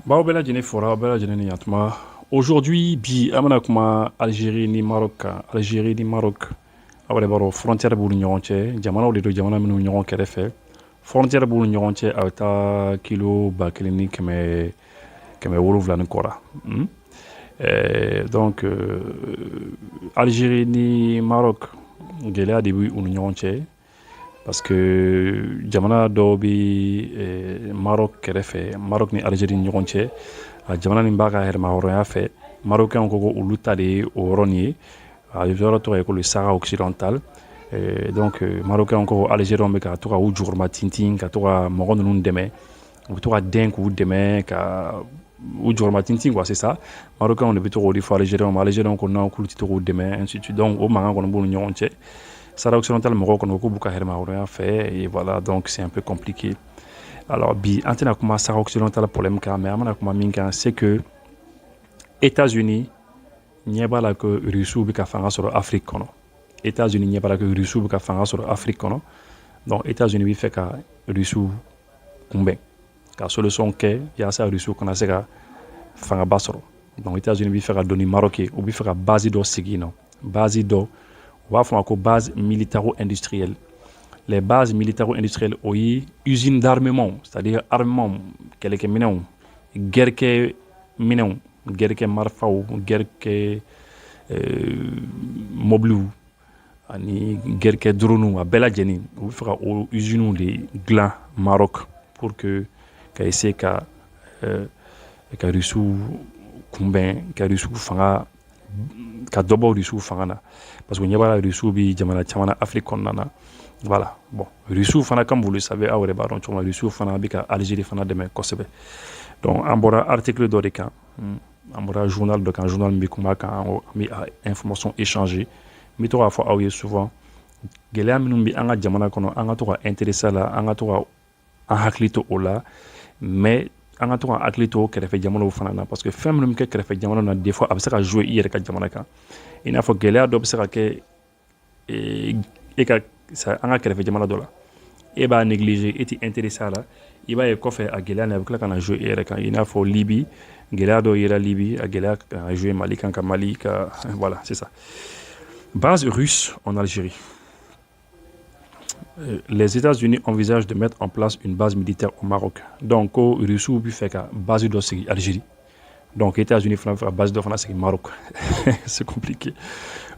Bao bɛɛ lajɛlen fɔra, bɛɛ lajɛlen ni yantuma. Aujourd'hui, bi an bɛna kuma Algérie ni Maroc kan. Algérie ni Maroc. Aw yɛrɛ b'a dɔn frontière b'u ni ɲɔgɔn cɛ. Jamanaw de don, jamana minnu ɲɔgɔn kɛrɛfɛ. Frontière b'u ni ɲɔgɔn cɛ a bɛ taa kilo 1700 ni kɔ la. Donc, Algérie ni Maroc, gɛlɛya de b'u ni ɲɔgɔn cɛ. Parce que jamana dɔw bɛ Maroc kɛrɛfɛ, Maroc ni Algérie ni ɲɔgɔn cɛ, a jamana nin b'a ka hɛrɛmahɔrɔnya fɛ. Marocains ko ko olu ta de ye o yɔrɔ nin ye. A yɔrɔ tɔgɔ ye ko le Sahara occidental. Donc Marocains ko Algériens bɛ ka to ka u jukɔrɔma tintin, ka to ka mɔgɔ ninnu dɛmɛ. U bɛ to ka dɛn k'u dɛmɛ ka u jukɔrɔma tintin quoi, c'est ça. Marocains de bɛ to k'o de fɔ Algériens ma. Algériens ko non k'olu tɛ to k'u dɛmɛ, ainsi de suite. Donc o mankan kɔni b'u ni ɲɔgɔn cɛ. Sahara occidental mɔgɔw kɔni ko b'u ka hɛrɛmahɔrɔnya fɛ, et voilà, donc c'est un peu compliqué. Alors bi an tɛna kuma Sahara occidental problème kan, mais an bɛna kuma min kan, c'est que États-Unis ɲɛ b'a la que Russiw bɛ ka fanga sɔrɔ Afrique kɔnɔ. États-Unis ɲɛ b'a la que Russiw bɛ ka fanga sɔrɔ Afrique kɔnɔ. Donc États-Unis bɛ fɛ ka Russiw kunbɛn, ka solution kɛ yaasa Russiw kana se ka fangaba sɔrɔ. Donc États-Unis bɛ fɛ ka don ni Maroc ye, u bɛ fɛ ka base dɔ sigi yen nɔ, base dɔ on va faire une base militaro-industrielle. Les bases militaro-industrielles, o ye usine d'armement, c'est-à-dire armement, quelques minɛnw, guerre kɛ minɛnw, guerre kɛ marifaw, guerre kɛ mobiliw, ani guerre kɛ dronew, a bɛɛ lajɛlen, u bɛ fɛ ka o usines de dilan Maroc pour que ka essayer ka Russiw kunbɛn, ka Russiw fanga, ka dɔ bɔ Russiw fanga na. Parce que ɲɛ b'a la Russiw bi jamana caman na Afrique kɔnɔna na. Voilà. Bon, Russiw fana comme vous le savez, aw yɛrɛ b'a dɔn cogo min na, Russiw fana bɛ ka Algérie fana dɛmɛ kosɛbɛ. Donc an bɔra article dɔ de kan, an bɔra journal dɔ kan, journal min bɛ kuma kan, an bɛ information échanger. N bɛ to k'a fɔ aw ye souvent, gɛlɛya minnu bɛ an ka jamana kɔnɔ, an ka to ka intéressé a la, an ka to ka an hakili to o la, mais an ka to ka hakili to kɛrɛfɛ jamanaw fana na, parce que fɛn minnu bɛ kɛ kɛrɛfɛ jamanaw na des fois a bɛ se ka jouer i yɛrɛ ka jamana kan. I n'a fɔ gɛlɛya dɔ bɛ se ka kɛ an ka kɛrɛfɛ jamana dɔ la, e b'a négliger, e tɛ intéressé a la, i b'a ye kɔfɛ a gɛlɛya nin a bɛ tila ka na jouer e yɛrɛ kan. I n'a fɔ Libye, gɛlɛya dɔ yera Libye, a gɛlɛya ka na jouer Mali kan, ka Mali ka voilà, c'est ça. Base russe en Algérie. Les États-Unis envisagent de mettre en place une base militaire au Maroc. Donc, Russiw bɛ fɛ ka base dɔ sigi Algérie. Donc, les États-Unis font la base de France au Maroc. C'est compliqué.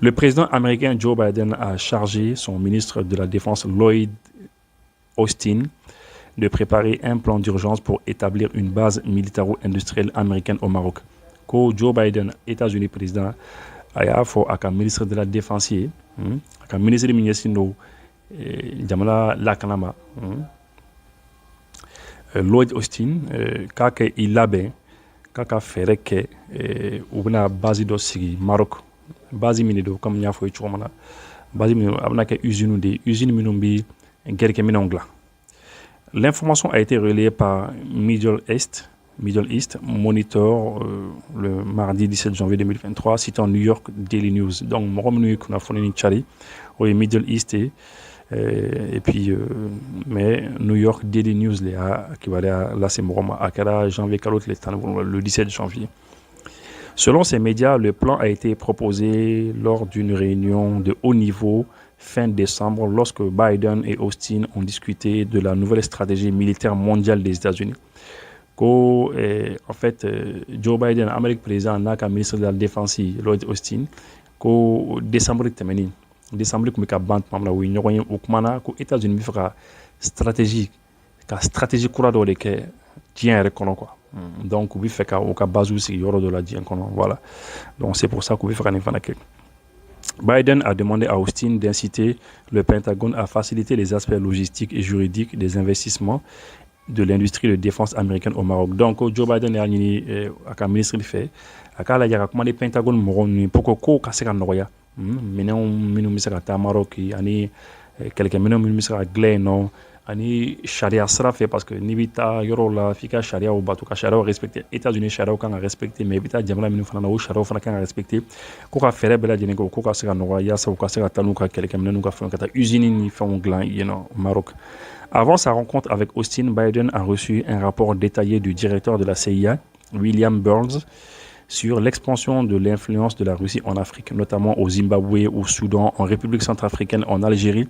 Le président américain Joe Biden a chargé son ministre de la Défense Lloyd Austin de préparer un plan d'urgence pour établir une base militaro-industrielle américaine au Maroc. Ko Joe Biden, États-Unis président, a y'a fɔ a ka ministre de la Défense ye, a ka ministre min ɲɛsin don jamana lakana ma, Lloyd Austin, k'a kɛ i labɛn k'a ka fɛɛrɛ kɛ u bɛna base dɔ sigi Maroc. Base min de don comme n y'a fɔ cogo min na, base min a bɛna kɛ usine de ye, usine minnu bɛ guerrekɛminɛnw dilan. L'information a été relayée par Middle East Monitor le mardi 17 janvier 2023, citant New York Daily News. Donc mɔgɔ minnu ye kunnafoni ni cari o ye Middle East et puis mais New York Daily News le y'a kibaruya lase mɔgɔ ma, a kɛra janvier kalo tile 17 le 17 janvier. Selon ces médias, le plan a été proposé lors d'une réunion de haut niveau fin décembre lorsque Biden et Austin ont discuté de la nouvelle stratégie militaire mondiale des États-Unis. En fait, Joe Biden, Amérique président, n'a qu'un ministre de la Défense, Lloyd Austin, qu'au décembre tɛmɛnen, décembre kun bɛ ka ban tuma min na u ye ɲɔgɔn ye o kumana ko États-Unis bɛ fɛ ka stratégie kura dɔ de kɛ diɲɛ yɛrɛ kɔnɔ quoi. Donc u bɛ fɛ ka u ka base sigi yɔrɔ dɔ la diɲɛ kɔnɔ, voilà. Donc c'est pour ça qu'u bɛ fɛ ka nin fana kɛ. Biden a demandé à Austin d'inciter le Pentagone à faciliter les aspects logistiques et juridiques des investissements de l'industrie de défense américaine au Maroc. Donc Joe Biden y'a ɲini a ka ministre fɛ a k'a lajɛ ka kuma ni Pentagone mɔgɔw ni pour que kow ka se ka nɔgɔya, minɛnw minnu bɛ se ka taa Maroc ani kɛlɛkɛminɛnw minnu bɛ se ka dilan yen nɔ, ani sariya sira fɛ, parce que n'i bɛ taa yɔrɔw la f'i ka sariyaw bato, ka sariyaw respecter. États-Unis sariyaw kan ka respecter, mais i bɛ taa jamana minnu fana na o sariyaw fana kan ka respecter, ko ka fɛɛrɛ bɛɛ lajɛlen kɛ ko ka se ka nɔgɔya yaasa u ka se ka taa n'u ka kɛlɛkɛminɛnw ka fɛnw ka taa usine ni fɛnw dilan yen nɔ Maroc. Avant sa rencontre avec Austin, Biden a reçu un rapport détaillé du directeur de la CIA William Burns sur l'expansion de l'influence de la Russie en Afrique, notamment au Zimbabwe, au Soudan, en République centrafricaine, en Algérie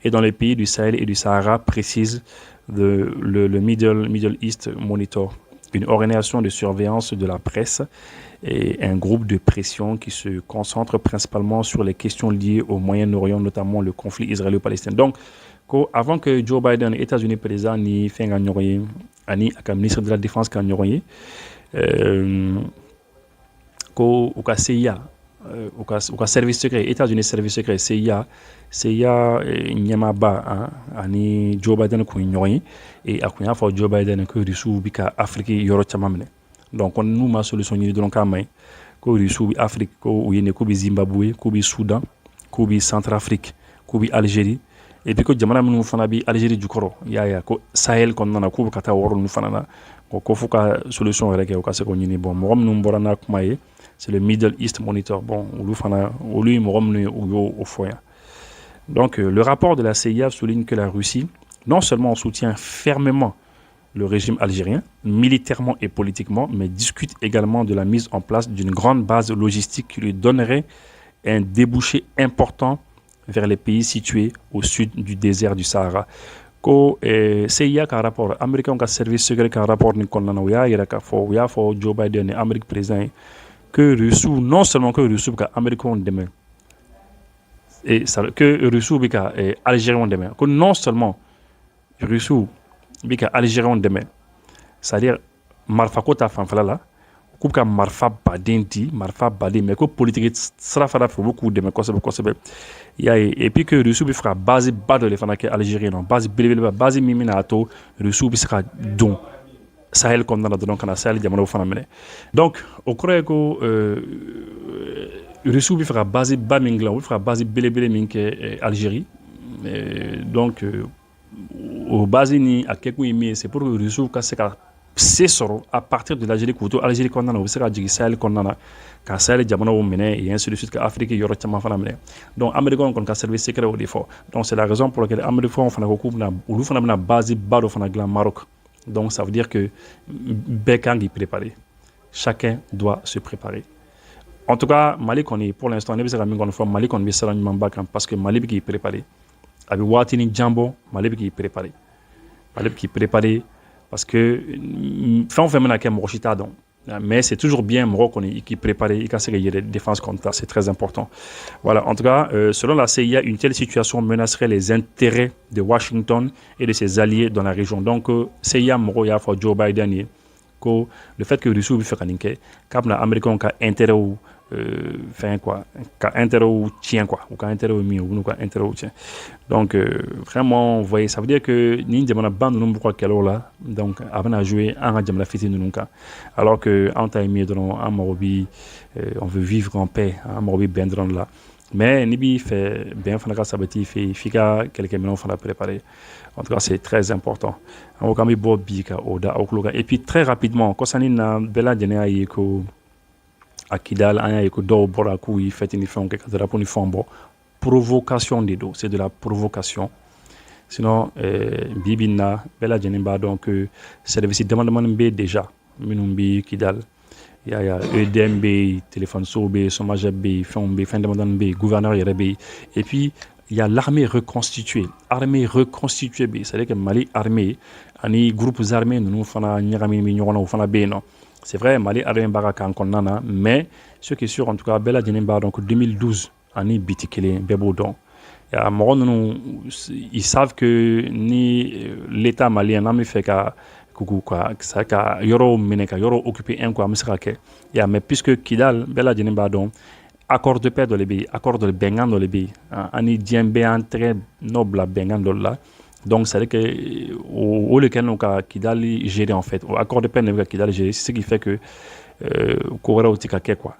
et dans les pays du Sahel et du Sahara, précise le Middle East Monitor, une organisation de surveillance de la presse et un groupe de pression qui se concentre principalement sur les questions liées au Moyen-Orient, notamment le conflit israélo-palestinien. Donc, avant que Joe Biden, États-Unis président, ni fait un ani ak ministre de la Défense kan ɲɔgɔn ye ko u ka CIA u ka service secret États-Unis service secret CIA ɲɛmaaba ani Joe Biden kun ye ɲɔgɔn ye et a kun y'a fɔ Joe Biden ko Rusiw bi ka Afrique yɔrɔ caman minɛ donc ko n'u ma solution ɲini dɔrɔn k'a maɲi ko Rusiw bi Afrique ko u ye ne ko bi Zimbabwe ko bi Soudan ko bi Centrafrique ko bi Algérie et puis ko jamana minnu fana bi Algérie jukɔrɔ y'a ko Sahel kɔnɔna na k'u bɛ ka taa wɔɔrɔ ninnu fana na ko fo ka solution yɛrɛ kɛ u ka se k'o ɲini bon mɔgɔ minnu bɔra n'a kuma ye c'est le Middle East Monitor bon olu ye mɔgɔ minnu ye u y'o fɔ yan donc le rapport de la CIA souligne que la Russie non seulement soutient fermement le régime algérien militairement et politiquement mais discute également de la mise en place d'une grande base logistique qui lui donnerait un débouché important vers les pays situés au sud du désert du Sahara. Ko CIA ka rapport américain ka service secret ka rapport ni konnana o y'a yira k'a fɔ u y'a fɔ Joe Biden ni Amérique président ye que Russiw non seulement que Russiw ka américains dɛmɛ et que Russiw bi ka algériens dɛmɛ ko non seulement Russiw bi ka algériens dɛmɛ c'est-à-dire marifa ko ta fanfɛla la k'u ka marifa baden di marifa baden mais ko politique sira fana fɛ u bɛ k'u dɛmɛ kosɛbɛ kosɛbɛ y'a ye et puis que Rusiw bɛ fɛ ka base ba dɔ de fana kɛ Algérie non base belebeleba base min bɛna to Rusiw bɛ se ka don Sahel kɔnɔna na dɔrɔn ka na Sahel jamanaw fana minɛ donc o kɔrɔ ye ko Rusiw bɛ fɛ ka base ba min dilan u bɛ fɛ ka base belebele min kɛ Algérie donc o base ni a kɛkun ye min ye c'est pour que Rusiw ka se ka se sɔrɔ à partir de l'Algérie k'u to Algérie kɔnɔna na u bɛ se ka jigin Sahel kɔnɔna na ka Sahel jamanaw minɛ et ainsi de suite ka Afrique yɔrɔ caman fana minɛ donc américains kɔni ka service secret o de fɔ donc c'est la raison pour laquelle américains fana ko k'u bɛna olu fana bɛna base ba dɔ fana dilan Maroc donc ça veut dire que bɛɛ kan k'i préparer chacun doit se préparer en tout cas Mali kɔni pour l'instant ne bɛ se ka min kɔni fɔ Mali kɔni bɛ sira ɲumanba kan parce que Mali bɛ k'i préparer a bɛ waatinin jan bɔ Mali bɛ k'i préparer parce que fɛn o fɛn bɛna kɛ mɔgɔ si t'a dɔn mais c'est toujours bien mɔgɔ kɔni qui prépare i ka se ka yɛrɛ défense contre ça c'est très important voilà en tout cas selon la CIA une telle situation menacerait les intérêts de Washington et de ses alliés dans la région donc CIA mɔgɔw y'a fɔ Joe Biden ye ko le fait que Rusiw bɛ fɛ ka nin kɛ k'a bɛna américains ka intérêt fɛn quoi ka intérêt tiɲɛ quoi u ka intérêt min u bɛn'u ka intérêt tiɲɛ donc vraiment vous voyez ça veut dire que nin jamanaba ninnu b'u ka kɛlɛw la donc a bɛna jouer an ka jamana fitinin ninnu kan alors que an ta ye min ye dɔrɔn an mago bi on veut vivre en paix an mago bi bɛn dɔrɔn de la mais n'i b'i fɛ bɛn fana ka sabati i fɛ yen f'i ka kɛlɛkɛminɛnw fana préparer en tout cas c'est très important an ko k'an bɛ bɔ bi ka o da aw tulo kan et puis très rapidement kɔsani na bɛɛ lajɛlen y'a ye ko à Kidal an y'a ye ko dɔw bɔra k'u ye fête ni fɛnw kɛ ka drapeau ni fɛnw bɔ provocation de do c'est de la provocation sinon bi bi in na bɛɛ lajɛlen b'a dɔn que service dama damani bɛ déjà minnu bɛ Kidal y'a EDM bɛ yen téléphone sow bɛ yen SOMAGEP bɛ yen fɛnw bɛ yen fɛn damadɔni bɛ yen gouverneur yɛrɛ bɛ yen et puis il y a l'armée reconstituée bɛ yen c'est à dire que Mali armée ani groupes armés ninnu fana ɲagami bɛ ɲɔgɔn na o fana bɛ yen nɔ c'est vrai Mali armée b'a ka kan kɔnɔna na mais ce qui est sûr en tout cas bɛɛ lajɛlen b'a dɔn que 2012 ani bi tɛ kelen bɛɛ b'o dɔn mɔgɔ ninnu ils savent que ni l'état malien n'an bɛ fɛ ka ka yɔrɔw minɛ ka yɔrɔ occuper un coup an bɛ se ka kɛ mais puisque Kidal bɛɛ lajɛlen b'a dɔn accord de paix dɔ de bɛ yen accord de bɛnkan dɔ de bɛ yen ani diɲɛ bɛɛ y'an tɛgɛ nɔ bila bɛnkan dɔ la donc c'est à dire que o le kɛlen don ka Kidali gérer en fait o accord de paix de bɛ ka Kidali gérer c'est ce qui fait que ko wɛrɛw tɛ ka kɛ quoi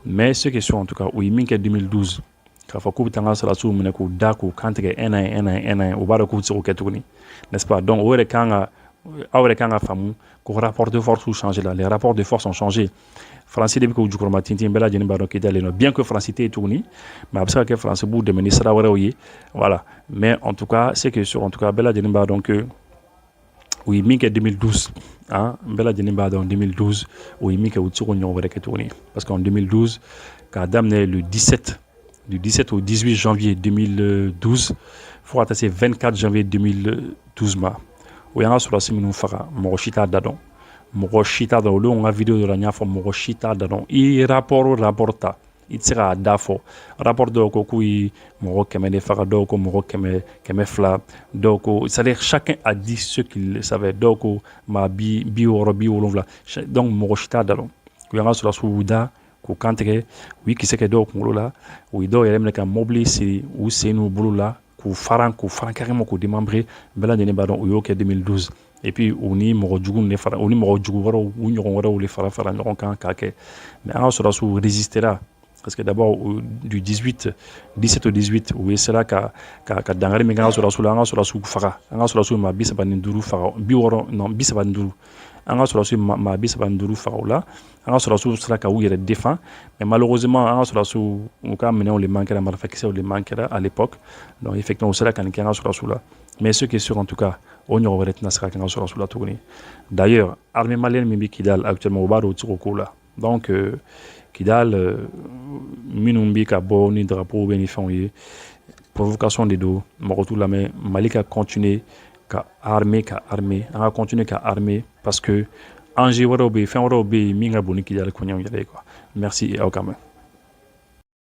mais ce qui est sûr en tout cas o ye min kɛ 2012 k'a fɔ k'u bɛ taa an ka sɔrɔdasiw minɛ k'u da k'u kantigɛ un an o b'a dɔn k'u tɛ se k'o kɛ tuguni n'est-ce pas donc o yɛrɛ kan ka aw yɛrɛ kan ka faamu ko rapport de force changé là les rapports de force ont changé Faransi de bɛ k'u jukɔrɔma tintin bɛɛ lajɛlen b'a dɔn Kidali nɔ bien que Faransi tɛ yen tuguni mais a bɛ se ka kɛ Faransi b'u dɛmɛ ni sira wɛrɛw ye voilà mais en tout cas ce qui est sûr en tout cas bɛɛ lajɛlen b'a dɔn que u ye min kɛ 2012 hein, n bɛɛ lajɛlen b'a dɔn 2012 u ye min kɛ u tɛ se k'o ɲɔgɔn wɛrɛ kɛ tuguni parce qu'en 2012 k'a daminɛ le 17 du 17 au 18 janvier 2012 fo ka taa se 24 janvier 2012 ma o y'an ka sɔrɔdasi minnu faga mɔgɔ si t'a da dɔn mɔgɔ si t'a dɔn olu n ka video dɔ la n y'a fɔ mɔgɔ si t'a da dɔn i ye rapport o rapport ta i tɛ se k'a da fɔ rapport dɔw ko k'u ye mɔgɔ 100 de faga dɔw ko mɔgɔ 200 dɔw ko c'est-à-dire chacun a dit ce qu'il savait dɔw ko maa 60 70 donc mɔgɔ si t'a da dɔn u y'an ka sɔrɔdasiw da k'u kantigɛ u ye kisɛ kɛ dɔw kunkolo la u ye dɔw yɛrɛ minɛ ka mobili siri u sen n'u bolo la k'u faran carrément k'u démembrer bɛɛ lajɛlen b'a dɔn u y'o kɛ 2012 et puis u ni mɔgɔ jugu de fara u ni mɔgɔ jugu wɛrɛw u ɲɔgɔn wɛrɛw de fara ɲɔgɔn kan k'a kɛ mais an ka sɔrɔdasiw résistera parce que d'abord du 17 au 18 u ye sera ka dangari min kɛ an ka sɔrɔdasiw la an ka sɔrɔdasiw faga an ka sɔrɔdasiw maa 35 faga 60 non 35 an ka sɔrɔdasiw maa 35 faga o la an ka sɔrɔdasiw sera ka u yɛrɛ défend mais malheureusement an ka sɔrɔdasiw u ka minɛnw le manquera marifakisɛw le manquera à l'époque donc effectivement u sera ka nin kɛ an ka sɔrɔdasiw la mais ce qui est sûr en tout cas o ɲɔgɔn wɛrɛ tɛna se ka kɛ an ka sɔrɔdasiw la tuguni d'ailleurs armée malienne min bɛ Kidal actuellement u b'a dɔn u tɛ se k'o k'o la donc Kidal minnu bɛ ka bɔ ni drapeau bɛ ni fɛnw ye provocation de don mɔgɔ t'u lamɛn Mali ka continuer ka armée an ka continuer ka armée parce que enjeu wɛrɛw bɛ yen fɛn wɛrɛw bɛ yen min ka bon ni Kidal kɔɲɔw yɛrɛ ye quoi merci et aw ka mɛn